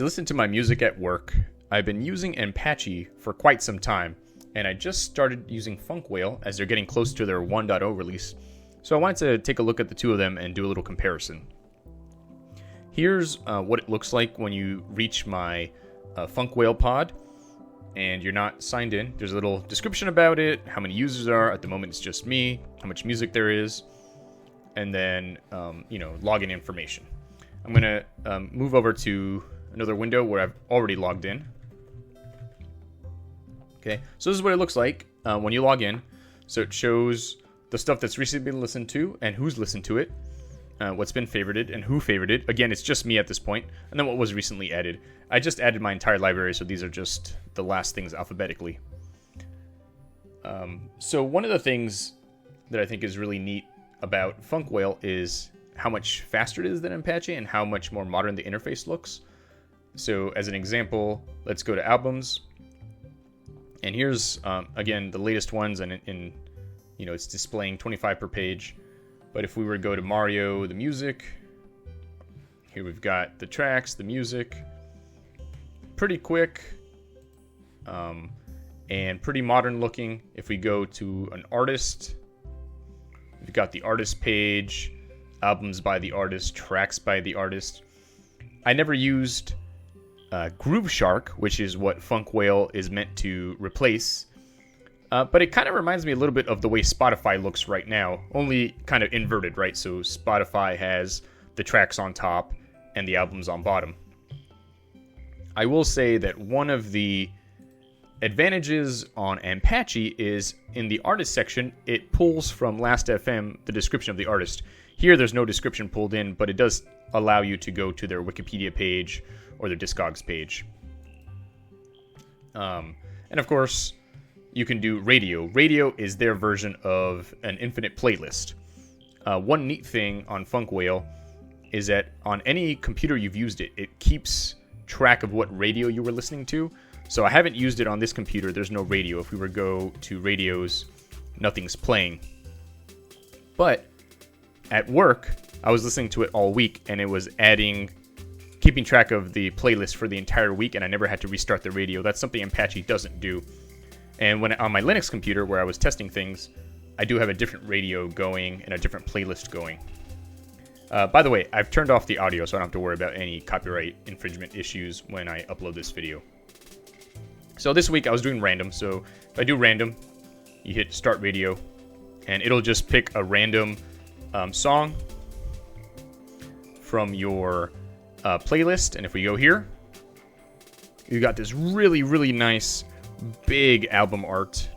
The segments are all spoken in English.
To listen to my music at work, I've been using Ampache for quite some time, and I just started using FunkWhale as they're getting close to their 1.0 release, so I wanted to take a look at the two of them and do a little comparison. Here's what it looks like when you reach my FunkWhale pod, and you're not signed in. There's a little description about it, how many users there are. At the moment, it's just me, how much music there is, and then, login information. I'm going to move over to another window where I've already logged in. Okay, so this is what it looks like when you log in. So it shows the stuff that's recently been listened to and who's listened to it, what's been favorited and who favorited. Again, it's just me at this point, and then what was recently added. I just added my entire library, so these are just the last things alphabetically. So one of the things that I think is really neat about FunkWhale is how much faster it is than Apache and how much more modern the interface looks. So as an example, let's go to albums. And here's, again, the latest ones, and it's displaying 25 per page. But if we were to go to Mario, the music, here we've got the tracks, the music, pretty quick, and pretty modern looking. If we go to an artist, we've got the artist page, albums by the artist, tracks by the artist. I never used Groove Shark, which is what FunkWhale is meant to replace. But it kind of reminds me a little bit of the way Spotify looks right now, only kind of inverted, right? So Spotify has the tracks on top and the albums on bottom. I will say that one of the advantages on Ampache is in the artist section, it pulls from Last.fm the description of the artist. Here, there's no description pulled in, but it does allow you to go to their Wikipedia page or their Discogs page. And of course, you can do radio. Radio is their version of an infinite playlist. One neat thing on FunkWhale is that on any computer you've used it, it keeps track of what radio you were listening to. So I haven't used it on this computer. There's no radio. If we were to go to radios, nothing's playing. But at work, I was listening to it all week, and it was keeping track of the playlist for the entire week, and I never had to restart the radio. That's something Apache doesn't do. And when on my Linux computer, where I was testing things, I do have a different radio going and a different playlist going. By the way, I've turned off the audio, so I don't have to worry about any copyright infringement issues when I upload this video. So this week I was doing random. So if I do random, you hit start radio, and it'll just pick a random song from your playlist. And if we go here, you got this really, really nice big album art.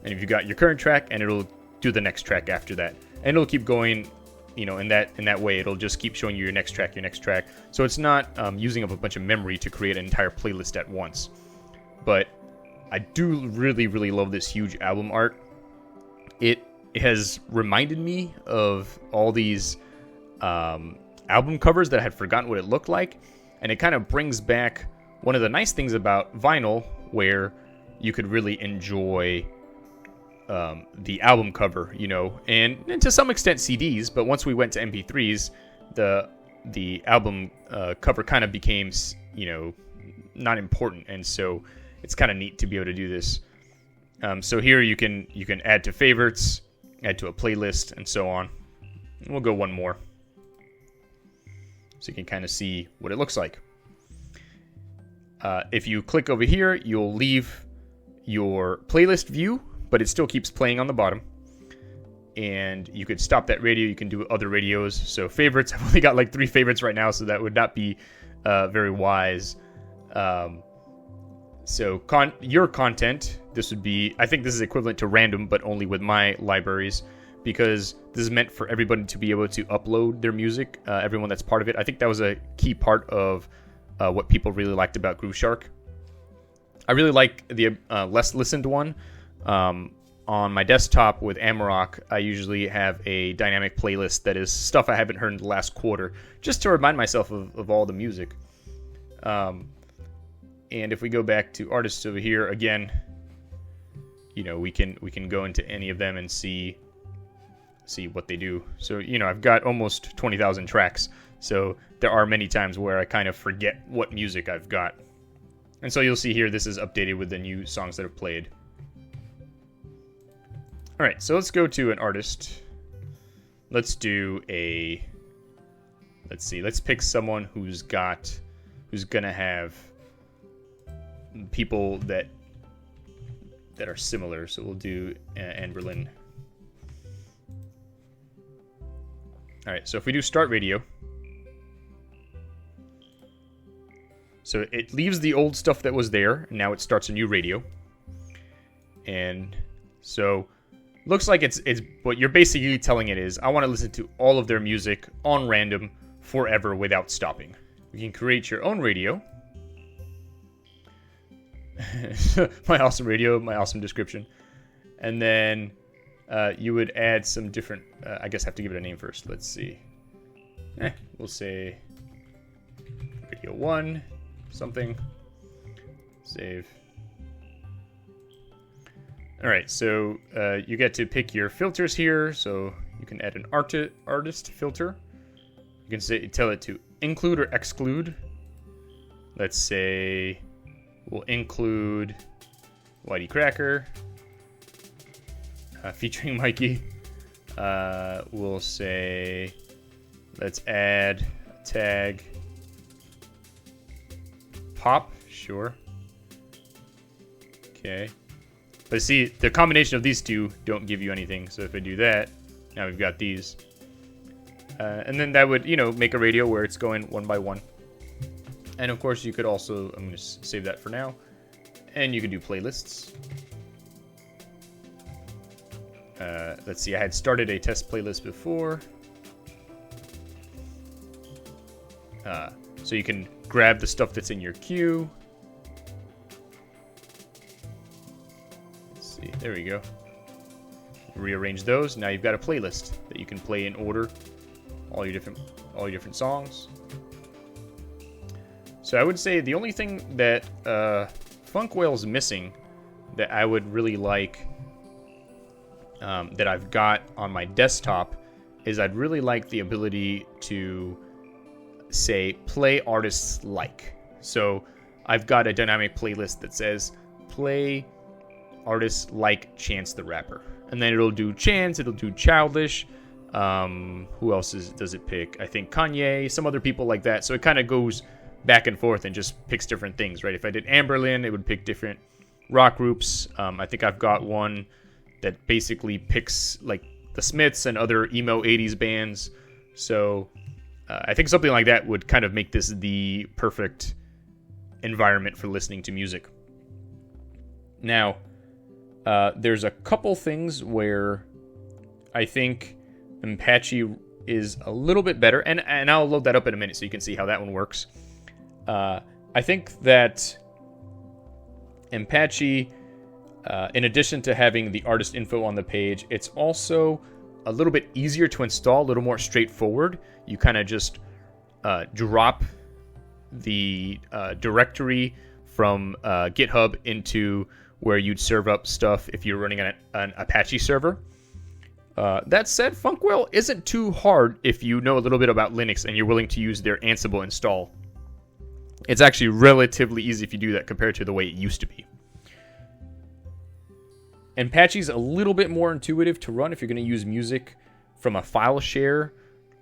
And if you got your current track, and it'll do the next track after that. And it'll keep going, in that way. It'll just keep showing you your next track. So it's not using up a bunch of memory to create an entire playlist at once. But I do really, really love this huge album art. It has reminded me of all these album covers that I had forgotten what it looked like. And it kind of brings back one of the nice things about vinyl, where you could really enjoy the album cover, and to some extent CDs. But once we went to MP3s, the album cover kind of became, not important. And so it's kind of neat to be able to do this. So here you can add to favorites, add to a playlist, and so on. And we'll go one more, so you can kind of see what it looks like. If you click over here, you'll leave your playlist view, but it still keeps playing on the bottom. And you could stop that radio. You can do other radios. So favorites, I've only got like 3 favorites right now, so that would not be very wise. So your content, this would be, I think this is equivalent to random, but only with my libraries, because this is meant for everybody to be able to upload their music, everyone that's part of it. I think that was a key part of what people really liked about Groove Shark. I really like the less listened one. On my desktop with Amarok, I usually have a dynamic playlist that is stuff I haven't heard in the last quarter, just to remind myself of all the music. And if we go back to artists over here, again, we can go into any of them and see see what they do. So, I've got almost 20,000 tracks. So there are many times where I kind of forget what music I've got. And so you'll see here, this is updated with the new songs that have played. All right, so let's go to an artist. Let's do let's pick someone who's gonna have people that are similar. So we'll do Anberlin. All right, so if we do start radio, so it leaves the old stuff that was there, and now it starts a new radio. And so looks like it's what you're basically telling it is, I want to listen to all of their music on random forever without stopping. You can create your own radio. My awesome radio, my awesome description. And then you would add some different, I guess I have to give it a name first. Let's see. We'll say Radio 1, something. Save. All right, so you get to pick your filters here. So you can add an artist filter. You can tell it to include or exclude. Let's say we'll include Whitey Cracker featuring Mikey. We'll say let's add tag pop. Sure. Okay. But see, the combination of these two don't give you anything. So if I do that, now we've got these. And then that would, make a radio where it's going one by one. And of course, you could also, I'm going to save that for now. And you could do playlists. Let's see, I had started a test playlist before. So you can grab the stuff that's in your queue. Let's see, there we go. Rearrange those. Now you've got a playlist that you can play in order. All your different songs. So I would say the only thing that FunkWhale is missing that I would really like that I've got on my desktop is I'd really like the ability to say play artists like. So I've got a dynamic playlist that says play artists like Chance the Rapper. And then it'll do Chance, it'll do Childish. Who else does it pick? I think Kanye, some other people like that. So it kind of goes back and forth and just picks different things, right? If I did Anberlin, it would pick different rock groups. I think I've got one that basically picks like the Smiths and other emo 80s bands. So I think something like that would kind of make this the perfect environment for listening to music. Now, there's a couple things where I think Ampache is a little bit better, and I'll load that up in a minute so you can see how that one works. I think that Ampache, in addition to having the artist info on the page, it's also a little bit easier to install, a little more straightforward. You kind of just drop the directory from GitHub into where you'd serve up stuff if you're running an Apache server. That said, FunkWhale isn't too hard if you know a little bit about Linux and you're willing to use their Ansible install. It's actually relatively easy if you do that compared to the way it used to be. Apache's a little bit more intuitive to run if you're going to use music from a file share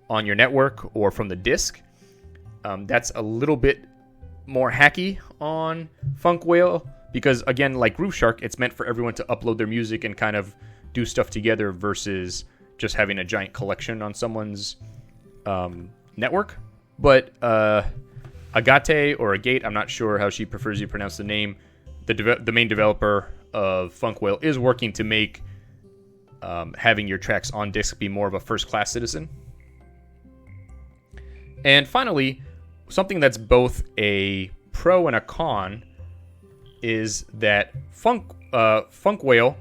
on your network or from the disk. That's a little bit more hacky on FunkWhale because, again, like Grooveshark, it's meant for everyone to upload their music and kind of do stuff together versus just having a giant collection on someone's network. But Agate or Agate, I'm not sure how she prefers you pronounce the name, the main developer of FunkWhale is working to make having your tracks on disk be more of a first-class citizen. And finally, something that's both a pro and a con is that FunkWhale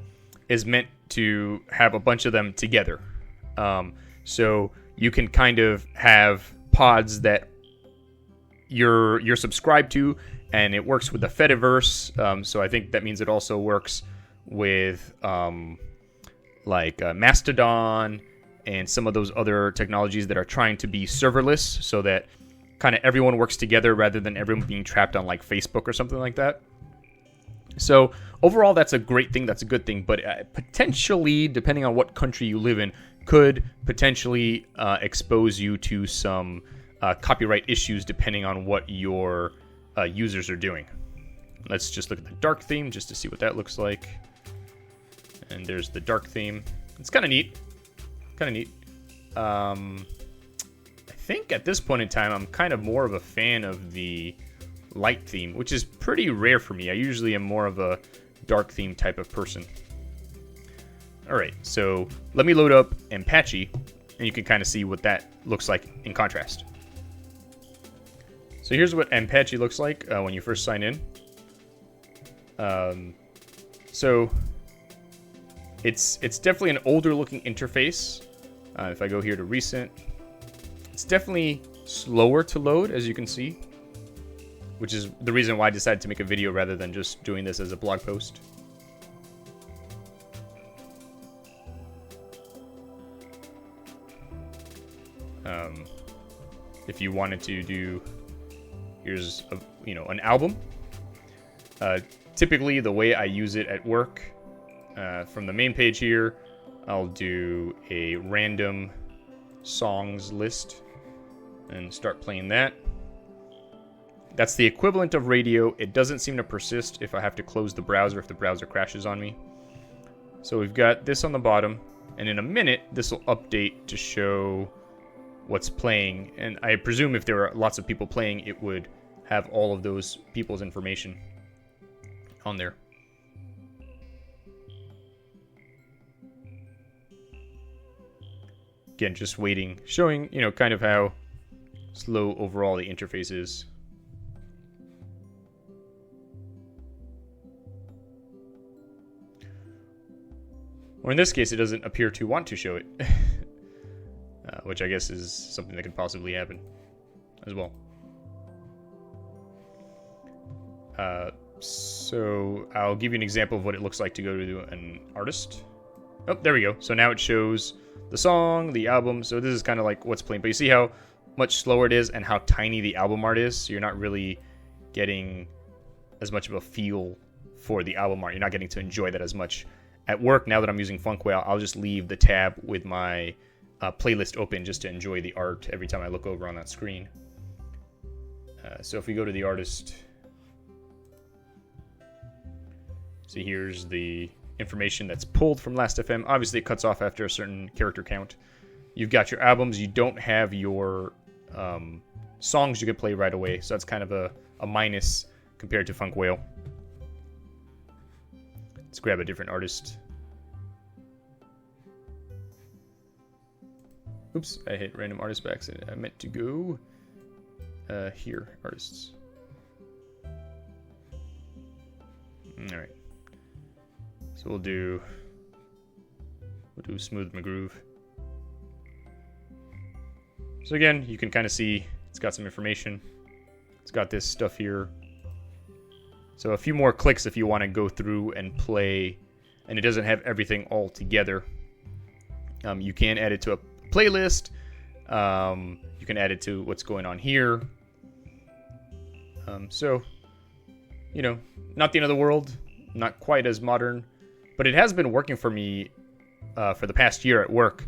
is meant to have a bunch of them together. So you can kind of have pods that you're subscribed to, and it works with the Fediverse. So I think that means it also works with like Mastodon and some of those other technologies that are trying to be serverless so that kind of everyone works together rather than everyone being trapped on like Facebook or something like that. So overall, that's a great thing. That's a good thing. But potentially, depending on what country you live in, could potentially expose you to some copyright issues depending on what your users are doing. Let's just look at the dark theme just to see what that looks like. And there's the dark theme. It's kind of neat. I think at this point in time, I'm kind of more of a fan of the light theme, which is pretty rare for me. I usually am more of a dark theme type of person. All right, so let me load up Ampache, and you can kind of see what that looks like in contrast. So here's what Ampache looks like when you first sign in. So it's definitely an older looking interface. If I go here to recent, it's definitely slower to load, as you can see, which is the reason why I decided to make a video rather than just doing this as a blog post. If you wanted to do, here's an album. Typically, the way I use it at work, from the main page here, I'll do a random songs list and start playing that. That's the equivalent of radio. It doesn't seem to persist if I have to close the browser, if the browser crashes on me. So we've got this on the bottom, and in a minute, this will update to show what's playing. And I presume if there are lots of people playing, it would have all of those people's information on there. Again, just waiting, showing, kind of how slow overall the interface is. Or in this case, it doesn't appear to want to show it, which I guess is something that could possibly happen as well. So I'll give you an example of what it looks like to go to an artist. Oh, there we go. So now it shows the song, the album. So this is kind of like what's playing. But you see how much slower it is and how tiny the album art is? So you're not really getting as much of a feel for the album art. You're not getting to enjoy that as much. At work, now that I'm using FunkWhale, I'll just leave the tab with my playlist open just to enjoy the art every time I look over on that screen. So if we go to the artist, see here's the information that's pulled from Last.fm. Obviously, it cuts off after a certain character count. You've got your albums. You don't have your songs you can play right away, so that's kind of a minus compared to FunkWhale. Let's grab a different artist. Oops, I hit random artist by accident. I meant to go here, artists. All right. So we'll do Smooth McGroove. So again, you can kind of see it's got some information. It's got this stuff here. So a few more clicks if you want to go through and play, and it doesn't have everything all together. You can add it to a playlist. You can add it to what's going on here. So, not the end of the world, not quite as modern, but it has been working for me for the past year at work,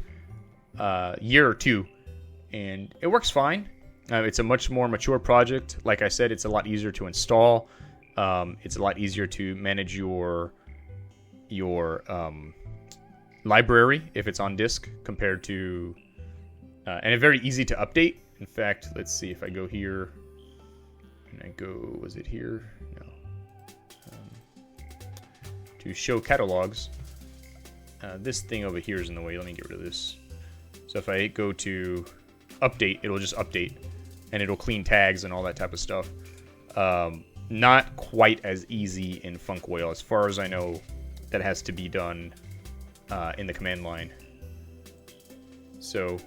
year or two, and it works fine. It's a much more mature project. Like I said, it's a lot easier to install. It's a lot easier to manage your library if it's on disk compared to, and it's very easy to update. In fact, let's see if I go here and I go, was it here? No. To show catalogs, this thing over here is in the way. Let me get rid of this. So if I go to update, it'll just update and it'll clean tags and all that type of stuff. Not quite as easy in FunkWhale. As far as I know, that has to be done in the command line. So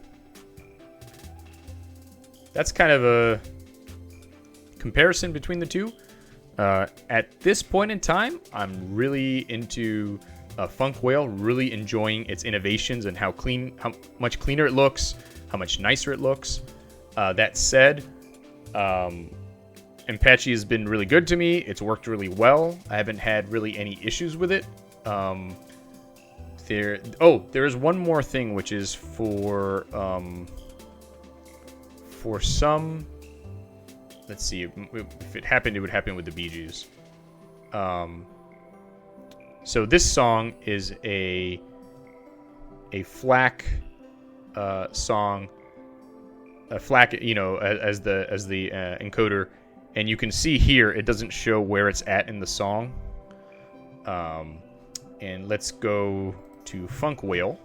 that's kind of a comparison between the two. At this point in time, I'm really into FunkWhale, really enjoying its innovations and how much cleaner it looks, how much nicer it looks. That said, Ampache has been really good to me. It's worked really well. I haven't had really any issues with it. There is one more thing, which is for some. Let's see. If it happened, it would happen with the Bee Gees. So this song is a FLAC song. A FLAC, as the encoder, and you can see here it doesn't show where it's at in the song. And let's go to FunkWhale.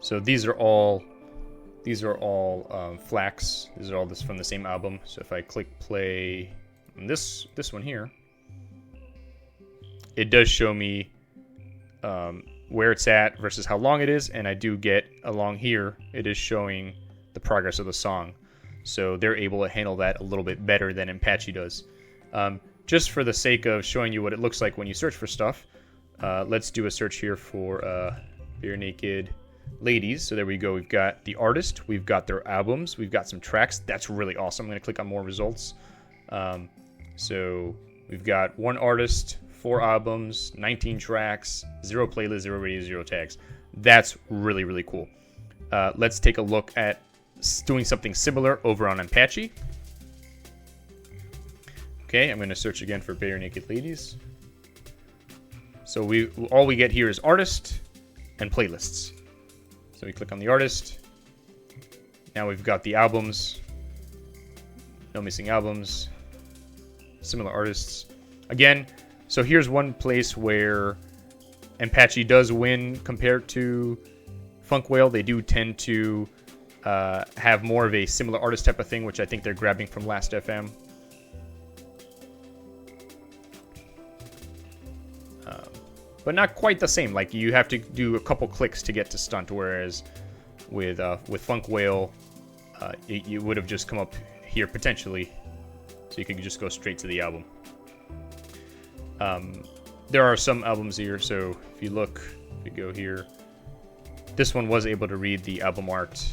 So these are all FLACs. These are all this from the same album. So if I click play on this one here, it does show me where it's at versus how long it is, and I do get along here, it is showing the progress of the song. So they're able to handle that a little bit better than Ampache does. Just for the sake of showing you what it looks like when you search for stuff, let's do a search here for Bare Naked Ladies. So there we go. We've got the artist, we've got their albums, we've got some tracks. That's really awesome. I'm going to click on more results. So we've got one artist, 4 albums, 19 tracks, 0 playlists, 0 radios, 0 tags. That's really, really cool. Let's take a look at doing something similar over on Ampache. Okay, I'm going to search again for Bare Naked Ladies. So all we get here is artist and playlists. So we click on the artist. Now we've got the albums. No missing albums. Similar artists. Again, so here's one place where Ampache does win compared to FunkWhale. They do tend to have more of a similar artist type of thing, which I think they're grabbing from Last.fm. But not quite the same. Like, you have to do a couple clicks to get to stunt, whereas with FunkWhale, you would have just come up here potentially, so you could just go straight to the album. There are some albums here, so if you go here, this one was able to read the album art.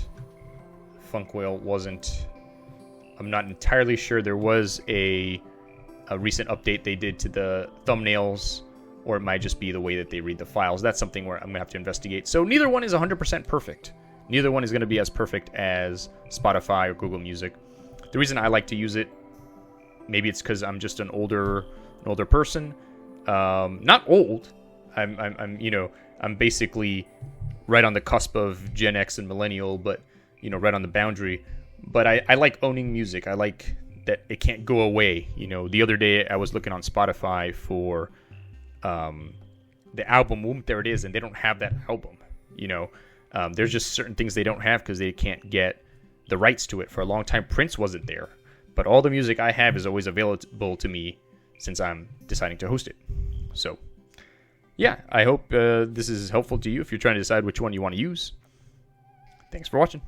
FunkWhale wasn't. I'm not entirely sure. There was a recent update they did to the thumbnails, or it might just be the way that they read the files. That's something where I'm going to have to investigate. So neither one is 100% perfect. Neither one is going to be as perfect as Spotify or Google Music. The reason I like to use it, maybe it's because I'm just an older person. Not old. I'm basically right on the cusp of Gen X and millennial, but right on the boundary. But I like owning music. I like that it can't go away. The other day I was looking on Spotify for the album. There it is, and they don't have that album. There's just certain things they don't have because they can't get the rights to it. For a long time, Prince wasn't there, but all the music I have is always available to me since I'm deciding to host it. So, yeah, I hope this is helpful to you if you're trying to decide which one you want to use. Thanks for watching.